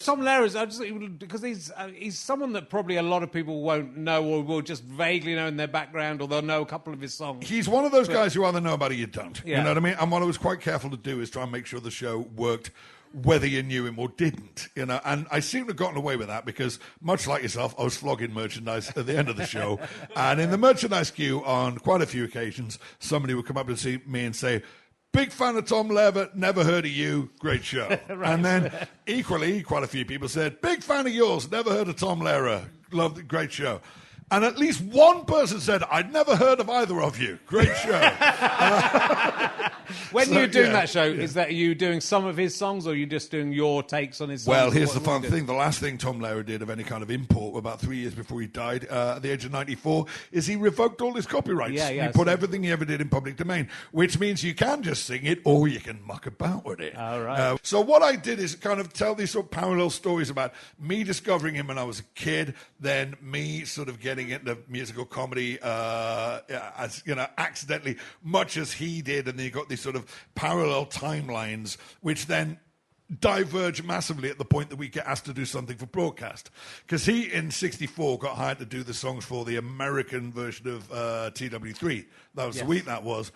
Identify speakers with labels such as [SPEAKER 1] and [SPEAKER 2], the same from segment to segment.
[SPEAKER 1] Tom Lehrer, because he's someone that probably a lot of people won't know or will just vaguely know in their background, or they'll know a couple of his songs.
[SPEAKER 2] He's one of those guys who either know about it or you don't.
[SPEAKER 1] Yeah.
[SPEAKER 2] You know what I mean? And what I was quite careful to do is try and make sure the show worked whether you knew him or didn't, you know, and I seem to have gotten away with that because, much like yourself, I was flogging merchandise at the end of the show, and in the merchandise queue on quite a few occasions, somebody would come up and see me and say, "Big fan of Tom Lehrer, never heard of you, great show." Right. And then, equally, quite a few people said, "Big fan of yours, never heard of Tom Lehrer, loved it, great show." And at least one person said, "I'd never heard of either of you. Great show."
[SPEAKER 1] When you're doing that show, is that you doing some of his songs, or are you just doing your takes on his songs?
[SPEAKER 2] Well, here's the fun thing. The last thing Tom Lehrer did of any kind of import, about 3 years before he died, at the age of 94, is he revoked all his copyrights. He put everything he ever did in public domain, which means you can just sing it or you can muck about with it.
[SPEAKER 1] All right.
[SPEAKER 2] So what I did is kind of tell these sort of parallel stories about me discovering him when I was a kid, then me sort of getting into musical comedy as, you know, accidentally, much as he did, and then you got these sort of parallel timelines, which then diverge massively at the point that we get asked to do something for broadcast. Because he, in 64, got hired to do the songs for the American version of TW3. That was the week that was.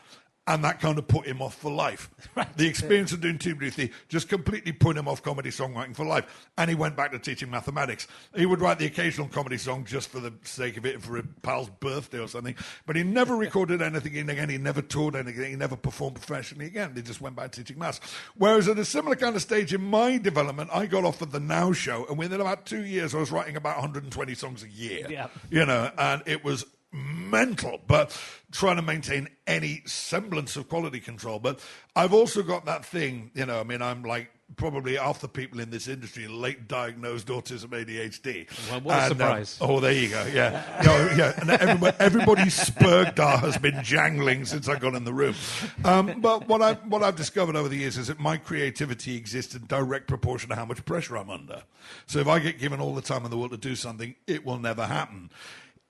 [SPEAKER 2] And that kind of put him off for life. Right. The experience of doing TW3 just completely put him off comedy songwriting for life. And he went back to teaching mathematics. He would write the occasional comedy song just for the sake of it, for a pal's birthday or something. But he never recorded anything again. He never toured anything. He never performed professionally again. He just went back teaching maths. Whereas at a similar kind of stage in my development, I got off of the Now Show. And within about 2 years, I was writing about 120 songs a year. Yeah. You know, and it was mental, but trying to maintain any semblance of quality control. But I've also got that thing, you know, I mean, I'm like probably half the people in this industry late diagnosed autism ADHD.
[SPEAKER 1] Well, what a surprise.
[SPEAKER 2] Oh, there you go, yeah. And everybody's Spurgdar has been jangling since I got in the room. But what I've discovered over the years is that my creativity exists in direct proportion to how much pressure I'm under. So if I get given all the time in the world to do something, it will never happen.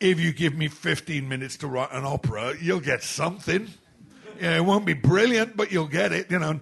[SPEAKER 2] If you give me 15 minutes to write an opera, you'll get something. You know, it won't be brilliant, but you'll get it, you know.